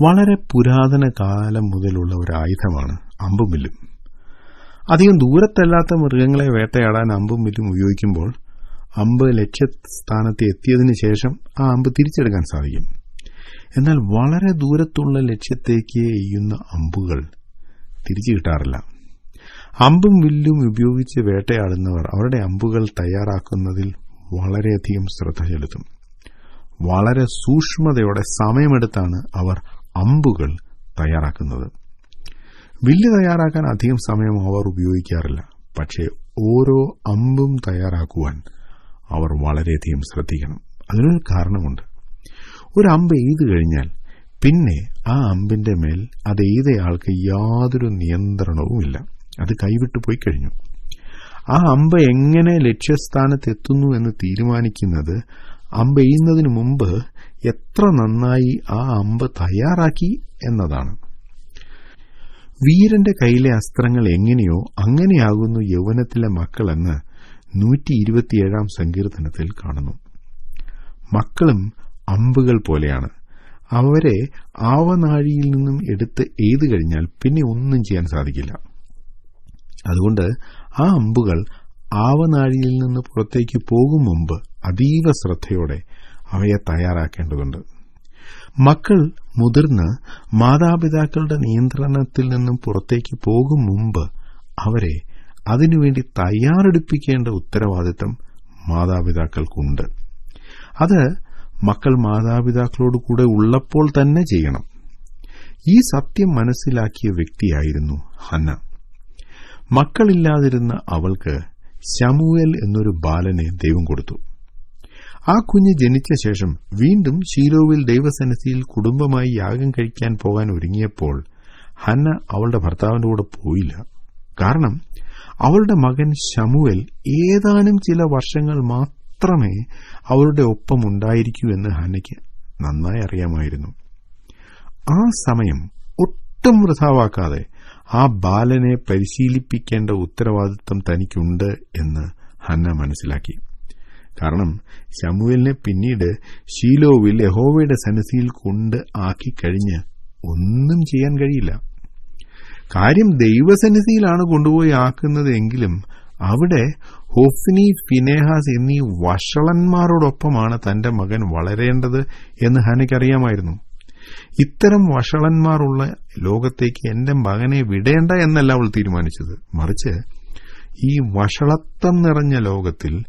വളരെ പുരാതന കാലം മുതലുള്ള ഒരു ആയുധമാണ് അമ്പും വില്ലും. അധികം ദൂരത്തല്ലാത്ത മൃഗങ്ങളെ വേട്ടയാടാൻ അമ്പും വില്ലും ഉപയോഗിക്കുമ്പോൾ അമ്പ് ലക്ഷ്യസ്ഥാനത്ത് എത്തിയതിനു ശേഷം ആ അമ്പ് തിരിച്ചെടുക്കാൻ സാധിക്കും. എന്നാൽ വളരെ ദൂരത്തുള്ള ലക്ഷ്യത്തേക്ക് എയ്യുന്ന അമ്പുകൾ തിരിച്ചു കിട്ടാറില്ല. അമ്പും വില്ലും ഉപയോഗിച്ച് വേട്ടയാടുന്നവർ അവരുടെ അമ്പുകൾ തയ്യാറാക്കുന്നതിൽ വളരെയധികം ശ്രദ്ധ ചെലുത്തും. വളരെ സൂക്ഷ്മതയോടെ സമയമെടുത്താണ് അവർ അമ്പുകൾ തയ്യാറാക്കുന്നത്. വില്ല് തയ്യാറാക്കാൻ അധികം സമയം അവർ ഉപയോഗിക്കാറില്ല. പക്ഷേ ഓരോ അമ്പും തയ്യാറാക്കുവാൻ അവർ വളരെയധികം ശ്രദ്ധിക്കണം. അതിനൊരു കാരണമുണ്ട്. ഒരു അമ്പ് എയ്തു കഴിഞ്ഞാൽ പിന്നെ ആ അമ്പിന്റെ മേൽ അത് എയ്തയാൾക്ക് യാതൊരു നിയന്ത്രണവുമില്ല. അത് കൈവിട്ടു പോയി കഴിഞ്ഞു. ആ അമ്പ് എങ്ങനെ ലക്ഷ്യസ്ഥാനത്തെത്തുന്നു എന്ന് തീരുമാനിക്കുന്നത് അമ്പ് എയ്യുന്നതിന് മുമ്പ് എത്ര നന്നായി ആ അമ്പ് തയ്യാറാക്കി എന്നതാണ്. വീരന്റെ കയ്യിലെ അസ്ത്രങ്ങൾ എങ്ങനെയോ അങ്ങനെയാകുന്നു യൗവനത്തിലെ മക്കളെന്ന് 127 സങ്കീർത്തനത്തിൽ കാണുന്നു. മക്കളും അമ്പുകൾ പോലെയാണ്. അവരെ ആവനാഴിയിൽ നിന്നും എടുത്ത് എയ്തു കഴിഞ്ഞാൽ പിന്നെ ഒന്നും ചെയ്യാൻ സാധിക്കില്ല. അതുകൊണ്ട് ആ അമ്പുകൾ ആവനാഴിയിൽ നിന്ന് പുറത്തേക്ക് പോകും മുമ്പ് അതീവ ശ്രദ്ധയോടെ അവയെ തയ്യാറാക്കേണ്ടതുണ്ട്. മക്കൾ മുതിർന്ന് മാതാപിതാക്കളുടെ നിയന്ത്രണത്തിൽ നിന്നും പുറത്തേക്ക് പോകും മുമ്പ് അവരെ അതിനുവേണ്ടി തയ്യാറെടുപ്പിക്കേണ്ട ഉത്തരവാദിത്തം മാതാപിതാക്കൾക്കുണ്ട്. അത് മക്കൾ മാതാപിതാക്കളോട് കൂടെ ഉള്ളപ്പോൾ തന്നെ ചെയ്യണം. ഈ സത്യം മനസ്സിലാക്കിയ വ്യക്തിയായിരുന്നു ഹന്ന. മക്കളില്ലാതിരുന്ന അവൾക്ക് ശമൂവേൽ എന്നൊരു ബാലനെ ദൈവം കൊടുത്തു. ആ കുഞ്ഞ് ജനിച്ച ശേഷം വീണ്ടും ശീലോവിൽ ദൈവസന്നിധിയിൽ കുടുംബമായി യാഗം കഴിക്കാൻ പോകാൻ ഒരുങ്ങിയപ്പോൾ ഹന്ന അവളുടെ ഭർത്താവിന്റെ കൂടെ പോയില്ല. കാരണം അവളുടെ മകൻ ശമൂവേൽ ഏതാനും ചില വർഷങ്ങൾ മാത്രമേ അവളുടെ ഒപ്പം ഉണ്ടായിരിക്കൂ എന്ന് ഹന്നയ്ക്ക് നന്നായി അറിയാമായിരുന്നു. ആ സമയം ഒട്ടും വൃഥാവാക്കാതെ ആ ബാലനെ പരിശീലിപ്പിക്കേണ്ട ഉത്തരവാദിത്തം തനിക്കുണ്ട് എന്ന് ഹന്ന മനസ്സിലാക്കി. കാരണം ശമൂവേലിനെ പിന്നീട് ശീലോവിൽ യഹോവയുടെ സന്നിധിയിൽ കൊണ്ട് ആക്കിക്കഴിഞ്ഞ് ഒന്നും ചെയ്യാൻ കഴിയില്ല. കാര്യം ദൈവസന്നിധിയിലാണ് കൊണ്ടുപോയി ആക്കുന്നത് എങ്കിലും അവിടെ ഹൊഫ്നി, ഫിനെഹാസ് എന്നീ വഷളന്മാരോടൊപ്പമാണ് തന്റെ മകൻ വളരേണ്ടത് എന്ന് ഹന്നയ്ക്കറിയാമായിരുന്നു. ഇത്തരം വഷളന്മാരുള്ള ലോകത്തേക്ക് എന്റെ മകനെ വിടേണ്ട എന്നല്ല അവൾ തീരുമാനിച്ചത്. മറിച്ച് ഈ വഷളത്വം നിറഞ്ഞ ലോകത്തിൽ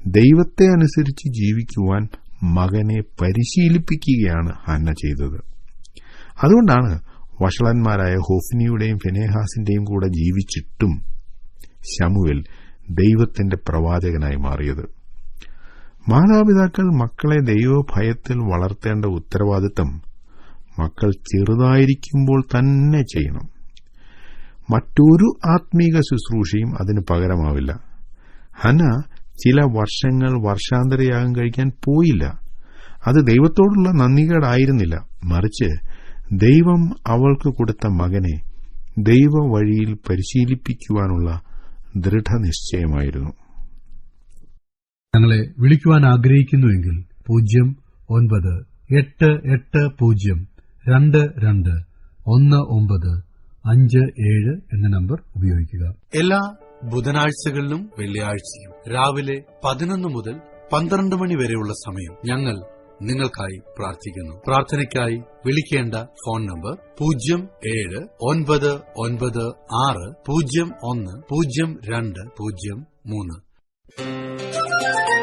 ദൈവത്തെ അനുസരിച്ച് ജീവിക്കുവാൻ മകനെ പരിശീലിപ്പിക്കുകയാണ് ഹന്ന ചെയ്തത്. അതുകൊണ്ടാണ് വഷളന്മാരായ ഹൊഫ്നിയുടെയും ഫിനെഹാസിന്റെയും കൂടെ ജീവിച്ചിട്ടും ശമൂവേൽ ദൈവത്തിന്റെ പ്രവാചകനായി മാറിയത്. മാതാപിതാക്കൾ മക്കളെ ദൈവഭയത്തിൽ വളർത്തേണ്ട ഉത്തരവാദിത്തം മക്കൾ ചെറുതായിരിക്കുമ്പോൾ തന്നെ ചെയ്യണം. മറ്റൊരു ആത്മീക ശുശ്രൂഷയും അതിന് പകരമാവില്ല. ഹന്ന ചില വർഷങ്ങൾ വർഷാന്തരയാഗം കഴിക്കാൻ പോയില്ല. അത് ദൈവത്തോടുള്ള നന്ദികേടായിരുന്നില്ല. മറിച്ച് ദൈവം അവൾക്ക് കൊടുത്ത മകനെ ദൈവ വഴിയിൽ പരിശീലിപ്പിക്കുവാനുള്ള ദൃഢനിശ്ചയമായിരുന്നു. ഞങ്ങളെ വിളിക്കുവാൻ ആഗ്രഹിക്കുന്നുവെങ്കിൽ 0988-22-1957 എന്ന നമ്പർ ഉപയോഗിക്കുക. എല്ലാ ബുധനാഴ്ചകളിലും വെള്ളിയാഴ്ചയും രാവിലെ 11 മുതൽ 12 മണി വരെയുള്ള സമയം ഞങ്ങൾ നിങ്ങൾക്കായി പ്രാർത്ഥിക്കുന്നു. പ്രാർത്ഥനയ്ക്കായി വിളിക്കേണ്ട ഫോൺ നമ്പർ 079960010203.